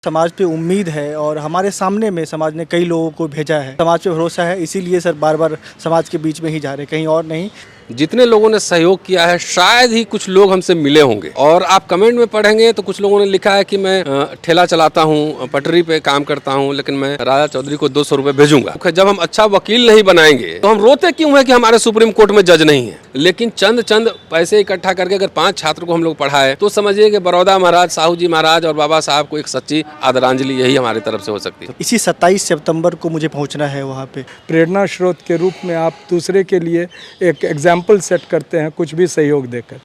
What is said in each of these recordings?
समाज पे उम्मीद है और हमारे सामने में समाज ने कई लोगों को भेजा है। समाज पे भरोसा है, इसीलिए सर बार बार समाज के बीच में ही जा रहे, कहीं और नहीं। जितने लोगों ने सहयोग किया है शायद ही कुछ लोग हमसे मिले होंगे। और आप कमेंट में पढ़ेंगे तो कुछ लोगों ने लिखा है कि मैं ठेला चलाता हूँ, पटरी पे काम करता हूँ, लेकिन मैं राजा चौधरी को 200 रुपए भेजूंगा। जब हम अच्छा वकील नहीं बनाएंगे तो हम रोते क्यों है कि हमारे सुप्रीम कोर्ट में जज नहीं है। लेकिन चंद पैसे इकट्ठा करके अगर 5 छात्र को हम लोग पढ़ाए तो समझिए कि बड़ौदा महाराज, साहू जी महाराज और बाबा साहब को एक सच्ची आदरांजलि यही हमारी तरफ से हो सकती है। इसी 27 सितंबर को मुझे पहुंचना है वहाँ पे। प्रेरणा स्रोत के रूप में आप दूसरे के लिए एक एग्जाम्पल सेट करते हैं, कुछ भी सहयोग देकर।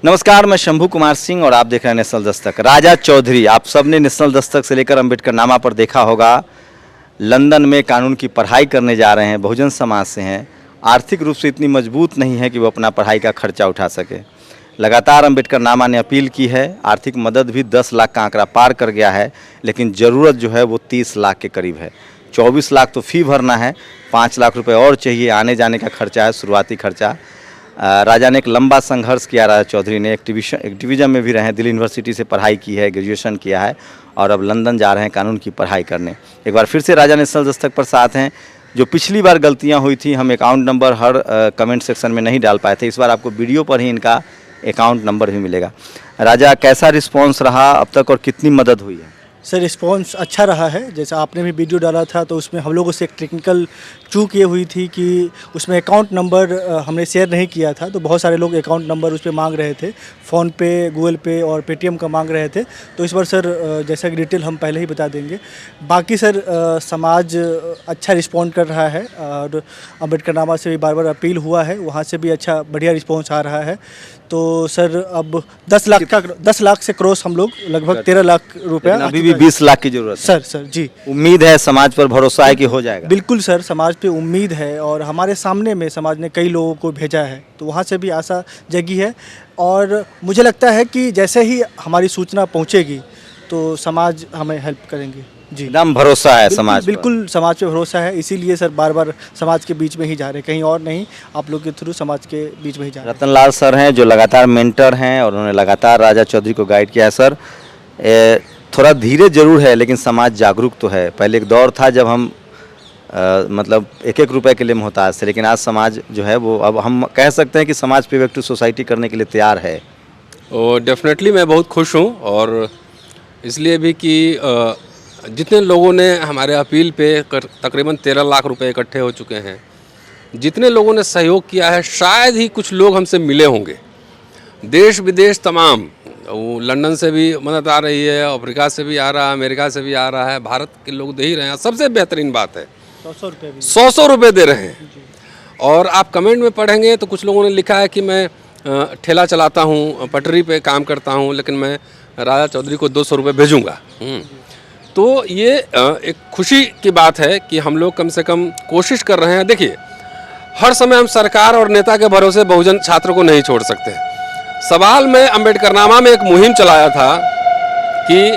नमस्कार, मैं शंभू कुमार सिंह और आप देख रहे हैं नेशनल दस्तक। राजा चौधरी, आप सबने नेशनल दस्तक से लेकर अम्बेडकर नामा पर देखा होगा। लंदन में कानून की पढ़ाई करने जा रहे हैं, बहुजन समाज से हैं, आर्थिक रूप से इतनी मजबूत नहीं है कि वो अपना पढ़ाई का खर्चा उठा सके। लगातार अम्बेडकर नामा ने अपील की है, आर्थिक मदद भी 10 लाख का आंकड़ा पार कर गया है, लेकिन ज़रूरत जो है वो 30 लाख के करीब है। 24 लाख तो फ़ी भरना है, 5 लाख रुपए और चाहिए, आने जाने का खर्चा है, शुरुआती खर्चा। राजा ने एक लंबा संघर्ष किया। राजा चौधरी ने एक डिवीज़न में भी रहे, दिल्ली यूनिवर्सिटी से पढ़ाई की है, ग्रेजुएशन किया है और अब लंदन जा रहे हैं कानून की पढ़ाई करने। एक बार फिर से राजा नेशनल दस्तक पर साथ हैं। जो पिछली बार गलतियां हुई थी, हम अकाउंट नंबर हर कमेंट सेक्शन में नहीं डाल पाए थे, इस बार आपको वीडियो पर ही इनका अकाउंट नंबर भी मिलेगा। राजा, कैसा रिस्पॉन्स रहा अब तक और कितनी मदद हुई है? सर रिस्पॉन्स अच्छा रहा है। जैसा आपने भी वीडियो डाला था तो उसमें हम लोगों से एक टेक्निकल चूक ये हुई थी कि उसमें अकाउंट नंबर हमने शेयर नहीं किया था, तो बहुत सारे लोग अकाउंट नंबर उस पर मांग रहे थे, फ़ोन पे, गूगल पे और पेटीएम का मांग रहे थे। तो इस बार सर जैसा कि डिटेल हम पहले ही बता देंगे। बाकी सर समाज अच्छा रिस्पॉन्ड कर रहा है और अम्बेडकर नामा से भी बार बार अपील हुआ है, वहाँ से भी अच्छा बढ़िया रिस्पॉन्स आ रहा है। तो सर अब 10 लाख से क्रॉस हम लोग लगभग 13 लाख रुपया, अभी भी 20 लाख की जरूरत है। सर जी। उम्मीद है, समाज पर भरोसा है कि हो जाएगा? बिल्कुल सर, समाज पे उम्मीद है और हमारे सामने में समाज ने कई लोगों को भेजा है, तो वहाँ से भी आशा जगी है। और मुझे लगता है कि जैसे ही हमारी सूचना पहुँचेगी तो समाज हमें हेल्प करेंगे। जी, एकदम भरोसा है समाज पर। बिल्कुल समाज पे भरोसा है, इसीलिए सर बार बार समाज के बीच में ही जा रहे, कहीं और नहीं। आप लोग के थ्रू समाज के बीच में ही जा रहे। रतनलाल सर हैं जो लगातार मेंटर हैं और उन्होंने लगातार राजा चौधरी को गाइड किया है। सर थोड़ा धीरे जरूर है लेकिन समाज जागरूक तो है। पहले एक दौर था जब हम मतलब 1-1 रुपए के लिए मोहताज थे, लेकिन आज समाज जो है वो, अब हम कह सकते हैं कि समाज पे बैक टू सोसाइटी करने के लिए तैयार है। और डेफिनेटली मैं बहुत खुश हूँ, और इसलिए भी कि जितने लोगों ने हमारे अपील पे तकरीबन 13 लाख रुपए इकट्ठे हो चुके हैं, जितने लोगों ने सहयोग किया है शायद ही कुछ लोग हमसे मिले होंगे। देश विदेश तमाम, वो लंदन से भी मदद आ रही है, अफ्रीका से भी आ रहा है, अमेरिका से भी आ रहा है, भारत के लोग दे ही रहे हैं। सबसे बेहतरीन बात है 100 रुपये दे रहे हैं। और आप कमेंट में पढ़ेंगे तो कुछ लोगों ने लिखा है कि मैं ठेला चलाता हूँ, पटरी पे काम करता हूँ, लेकिन मैं राजा चौधरी को 200 रुपये भेजूँगा। तो ये एक खुशी की बात है कि हम लोग कम से कम कोशिश कर रहे हैं। देखिए, हर समय हम सरकार और नेता के भरोसे बहुजन छात्र को नहीं छोड़ सकते। सवाल में अम्बेडकर नामा में एक मुहिम चलाया था कि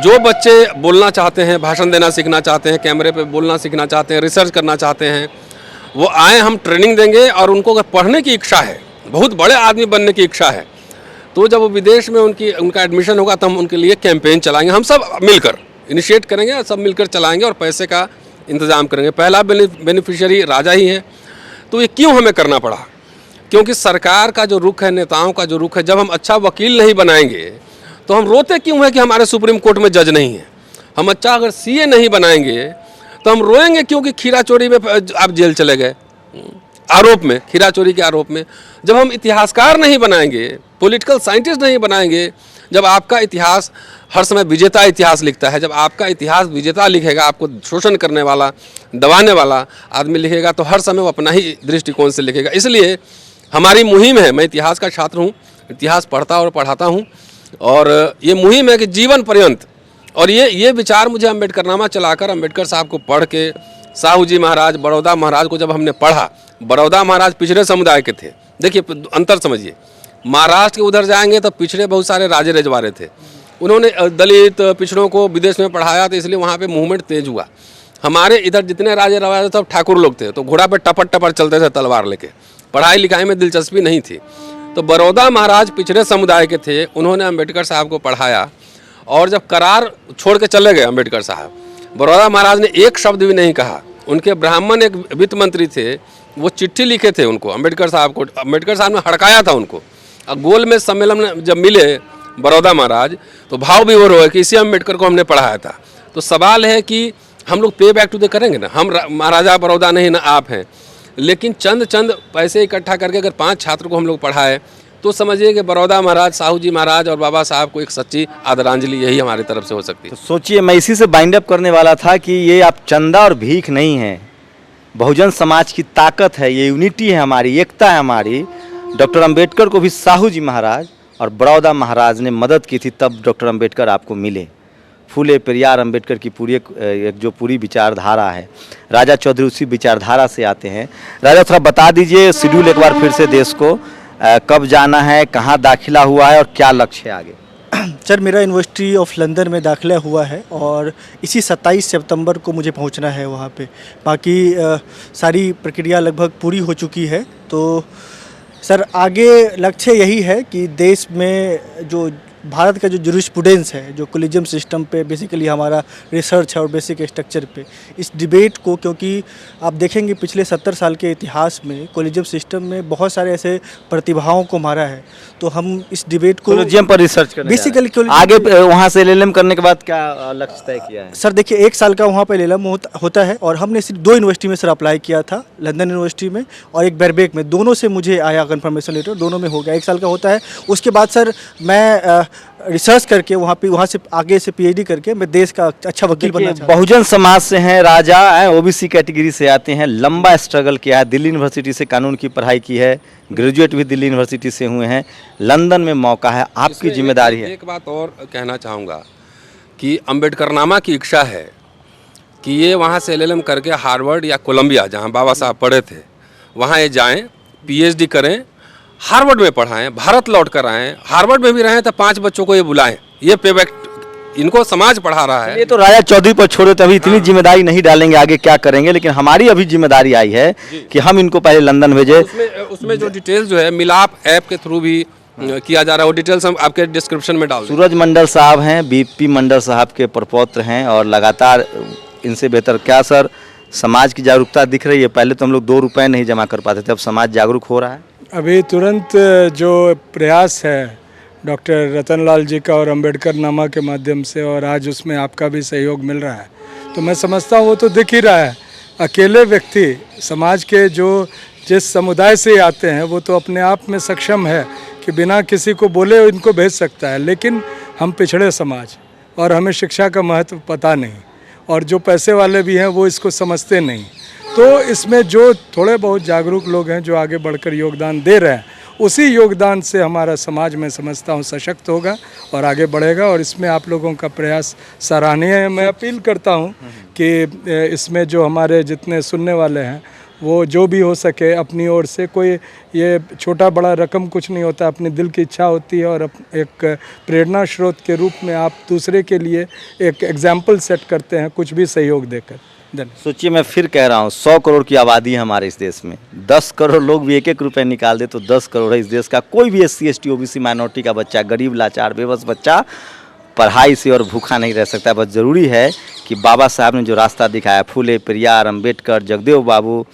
जो बच्चे बोलना चाहते हैं, भाषण देना सीखना चाहते हैं, कैमरे पे बोलना सीखना चाहते हैं, रिसर्च करना चाहते हैं, वो आए, हम ट्रेनिंग देंगे। और उनको अगर पढ़ने की इच्छा है, बहुत बड़े आदमी बनने की इच्छा है, तो जब वो विदेश में उनका एडमिशन होगा तो हम उनके लिए कैंपेन चलाएंगे। हम सब मिलकर इनिशिएट करेंगे और सब मिलकर चलाएंगे और पैसे का इंतज़ाम करेंगे। पहला बेनिफिशियरी राजा ही है। तो ये क्यों हमें करना पड़ा? क्योंकि सरकार का जो रुख है, नेताओं का जो रुख है, जब हम अच्छा वकील नहीं बनाएंगे तो हम रोते क्यों है कि हमारे सुप्रीम कोर्ट में जज नहीं है। हम अच्छा अगर सीए नहीं बनाएंगे तो हम रोएंगे क्योंकि खीरा चोरी में आप जेल चले गए, आरोप में, खीरा चोरी के आरोप में। जब हम इतिहासकार नहीं बनाएंगे, पॉलिटिकल साइंटिस्ट नहीं बनाएंगे, जब आपका इतिहास हर समय विजेता इतिहास लिखता है, जब आपका इतिहास विजेता लिखेगा, आपको शोषण करने वाला, दबाने वाला आदमी लिखेगा, तो हर समय वो अपना ही दृष्टिकोण से लिखेगा। इसलिए हमारी मुहिम है, मैं इतिहास का छात्र हूँ, इतिहास पढ़ता और पढ़ाता हूँ, और ये मुहिम है कि जीवन पर्यंत। और ये विचार मुझे अम्बेडकर नामा चलाकर, अम्बेडकर साहब को पढ़ के, साहू जी महाराज, बड़ौदा महाराज को जब हमने पढ़ा, बड़ौदा महाराज पिछड़े समुदाय के थे। देखिए अंतर समझिए, महाराष्ट्र के उधर जाएंगे तो पिछड़े बहुत सारे राजे रजवाड़े थे, उन्होंने दलित पिछड़ों को विदेश में पढ़ाया, तो इसलिए वहाँ पे मूवमेंट तेज हुआ। हमारे इधर जितने राजे रवाजे सब ठाकुर लोग थे, तो घोड़ा पे टपर टपर चलते थे तलवार लेके, पढ़ाई लिखाई में दिलचस्पी नहीं थी। तो बड़ौदा महाराज पिछड़े समुदाय के थे, उन्होंने अंबेडकर साहब को पढ़ाया और जब करार छोड़ के चले गए अंबेडकर साहब, बड़ौदा महाराज ने एक शब्द भी नहीं कहा। उनके ब्राह्मण एक वित्त मंत्री थे, वो चिट्ठी लिखे थे उनको, अंबेडकर साहब को। अंबेडकर साहब ने हड़काया था उनको। और गोल में सम्मेलन में जब मिले बड़ौदा महाराज तो भाव विभोर हुए कि इसी अंबेडकर को हमने पढ़ाया था। तो सवाल है कि हम लोग पे बैक टू द करेंगे ना, हम महाराजा बड़ौदा नहीं ना आप हैं, लेकिन चंद पैसे इकट्ठा करके अगर 5 छात्र को हम लोग पढ़ाए तो समझिए कि बड़ौदा महाराज, साहू जी महाराज और बाबा साहब को एक सच्ची आदरांजलि यही हमारी तरफ से हो सकती है। तो सोचिए, मैं इसी से बाइंड अप करने वाला था कि ये आप चंदा और भीख नहीं है, बहुजन समाज की ताकत है, ये यूनिटी है, हमारी एकता है हमारी। डॉक्टर अंबेडकर को भी साहू जी महाराज और बड़ौदा महाराज ने मदद की थी, तब डॉक्टर अंबेडकर आपको मिले। फूले पेरियार अंबेडकर की पूरी एक जो पूरी विचारधारा है, राजा चौधरी उसी विचारधारा से आते हैं। राजा थोड़ा बता दीजिए शेड्यूल एक बार फिर से देश को, कब जाना है, कहाँ दाखिला हुआ है और क्या लक्ष्य है आगे? सर, मेरा यूनिवर्सिटी ऑफ लंदन में दाखिला हुआ है और इसी 27 सितंबर को मुझे पहुंचना है वहाँ पे। बाकी सारी प्रक्रिया लगभग पूरी हो चुकी है। तो सर, आगे लक्ष्य यही है कि देश में जो भारत का जो जूरिस्प्रूडेंस है, जो कोलिजियम सिस्टम पे बेसिकली हमारा रिसर्च है और बेसिक स्ट्रक्चर पे, इस डिबेट को, क्योंकि आप देखेंगे पिछले 70 साल के इतिहास में कोलिजियम सिस्टम में बहुत सारे ऐसे प्रतिभाओं को मारा है। तो हम इस डिबेट को कोलिजियम पर रिसर्च करने बेसिकली आगे वहाँ से एलएलएम करने के बाद क्या लक्ष्य तय किया है? सर देखिए, 1 साल का वहाँ पर एलएलएम होता है और हमने सिर्फ 2 यूनिवर्सिटी में सर अप्लाई किया था, लंदन यूनिवर्सिटी में और एक बर्बेक में। दोनों से मुझे आया कंफर्मेशन लेटर, दोनों में हो गया। 1 साल का होता है। उसके बाद सर मैं रिसर्च करके वहाँ से आगे से पीएचडी करके मैं देश का अच्छा वकील बनना चाहता हूँ। बहुजन समाज से हैं, राजा हैं, ओबीसी कैटेगरी से आते हैं, लंबा स्ट्रगल किया है, दिल्ली यूनिवर्सिटी से कानून की पढ़ाई की है, ग्रेजुएट भी दिल्ली यूनिवर्सिटी से हुए हैं, लंदन में मौका है, आपकी जिम्मेदारी है। एक बात और कहना चाहूँगा कि अम्बेडकरनामा की इच्छा है कि ये वहाँ से एलएलएम करके हार्वर्ड या कोलंबिया, जहाँ बाबा साहब पढ़े थे, वहाँ ये जाएँ, पीएचडी करें, हार्वर्ड में पढ़ाएं, भारत लौट कर आएँ, हार्वर्ड में भी रहें तो 5 बच्चों को ये बुलाएं। ये पेबैक इनको समाज पढ़ा रहा है। ये तो राजा चौधरी पर छोड़ो, तो अभी इतनी जिम्मेदारी नहीं डालेंगे आगे क्या करेंगे, लेकिन हमारी अभी जिम्मेदारी आई है कि हम इनको पहले लंदन भेजे। उसमें जो डिटेल्स जो है मिलाप ऐप के थ्रू भी किया जा रहा है, वो डिटेल्स हम आपके डिस्क्रिप्शन में डाल देंगे। सूरज मंडल साहब हैं, बीपी मंडल साहब के प्रपौत्र हैं और लगातार इनसे बेहतर क्या सर समाज की जागरूकता दिख रही है? पहले तो हम लोग 2 रुपये नहीं जमा कर पाते थे, अब समाज जागरूक हो रहा है। अभी तुरंत जो प्रयास है डॉक्टर रतनलाल जी का और अंबेडकरनामा के माध्यम से, और आज उसमें आपका भी सहयोग मिल रहा है, तो मैं समझता हूँ वो तो दिख ही रहा है। अकेले व्यक्ति समाज के जो जिस समुदाय से आते हैं वो तो अपने आप में सक्षम है कि बिना किसी को बोले इनको भेज सकता है, लेकिन हम पिछड़े समाज और हमें शिक्षा का महत्व पता नहीं, और जो पैसे वाले भी हैं वो इसको समझते नहीं। तो इसमें जो थोड़े बहुत जागरूक लोग हैं जो आगे बढ़कर योगदान दे रहे हैं, उसी योगदान से हमारा समाज में समझता हूँ सशक्त होगा और आगे बढ़ेगा, और इसमें आप लोगों का प्रयास सराहनीय है। मैं अपील करता हूँ कि इसमें जो हमारे जितने सुनने वाले हैं वो जो भी हो सके अपनी ओर से, कोई ये छोटा बड़ा रकम कुछ नहीं होता, अपने दिल की इच्छा होती है और एक प्रेरणा स्रोत के रूप में आप दूसरे के लिए एक एग्जाम्पल सेट करते हैं कुछ भी सहयोग देकर। सोचिए, मैं फिर कह रहा हूँ 100 करोड़ की आबादी है हमारे इस देश में, 10 करोड़ लोग भी 1-1 रुपये निकाल दे तो 10 करोड़ है इस देश का। कोई भी SC ST OBC माइनॉरिटी का बच्चा, गरीब लाचार बेबस बच्चा पढ़ाई से और भूखा नहीं रह सकता। बस ज़रूरी है कि बाबा साहब ने जो रास्ता दिखाया, फूले पेरियार, अंबेडकर, जगदेव बाबू,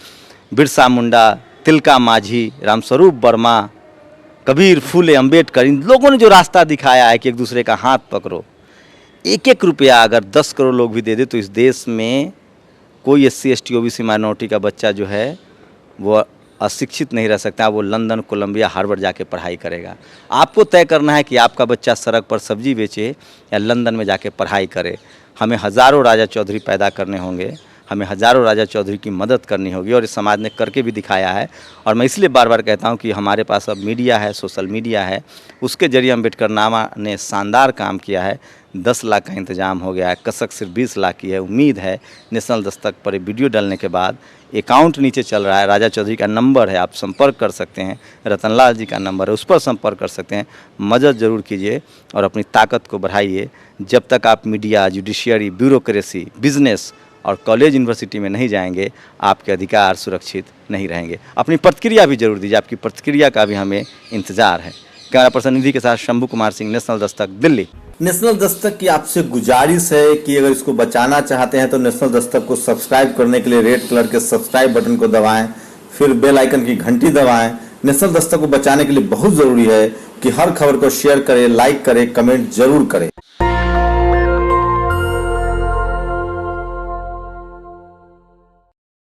बिरसा मुंडा, तिलका माझी, रामस्वरूप वर्मा, कबीर, फूले, अंबेडकर, इन लोगों ने जो रास्ता दिखाया है कि एक दूसरे का हाथ पकड़ो, 1-1 रुपया अगर 10 करोड़ लोग भी दे दे तो इस देश में कोई SC ST OBC माइनॉरिटी का बच्चा जो है वो अशिक्षित नहीं रह सकता। वो लंदन, कोलंबिया, हार्वर्ड जाके पढ़ाई करेगा। आपको तय करना है कि आपका बच्चा सड़क पर सब्जी बेचे या लंदन में जाके पढ़ाई करे। हमें हज़ारों राजा चौधरी पैदा करने होंगे, हमें हज़ारों राजा चौधरी की मदद करनी होगी, और इस समाज ने करके भी दिखाया है। और मैं इसलिए बार बार कहता हूँ कि हमारे पास अब मीडिया है, सोशल मीडिया है, उसके जरिए अम्बेडकरनामा ने शानदार काम किया है। 10 लाख का इंतजाम हो गया है, कसक सिर्फ 20 लाख की है। उम्मीद है नेशनल दस्तक पर वीडियो डालने के बाद अकाउंट नीचे चल रहा है, राजा चौधरी का नंबर है, आप संपर्क कर सकते हैं, रतनलाल जी का नंबर है, उस पर संपर्क कर सकते हैं। मदद ज़रूर कीजिए और अपनी ताकत को बढ़ाइए। जब तक आप मीडिया, जुडिशियरी, ब्यूरोक्रेसी, बिजनेस और कॉलेज यूनिवर्सिटी में नहीं जाएंगे, आपके अधिकार सुरक्षित नहीं रहेंगे। अपनी प्रतिक्रिया भी जरूर दीजिए, आपकी प्रतिक्रिया का भी हमें इंतजार है। कैमरा पर्सन निधि के साथ शंभू कुमार सिंह, नेशनल दस्तक, दिल्ली। नेशनल दस्तक की आपसे गुजारिश है कि अगर इसको बचाना चाहते हैं तो नेशनल दस्तक को सब्सक्राइब करने के लिए रेड कलर के सब्सक्राइब बटन को दबाएं, फिर बेल आइकन की घंटी दबाएं। नेशनल दस्तक को बचाने के लिए बहुत ज़रूरी है कि हर खबर को शेयर करें, लाइक करें, कमेंट जरूर करें।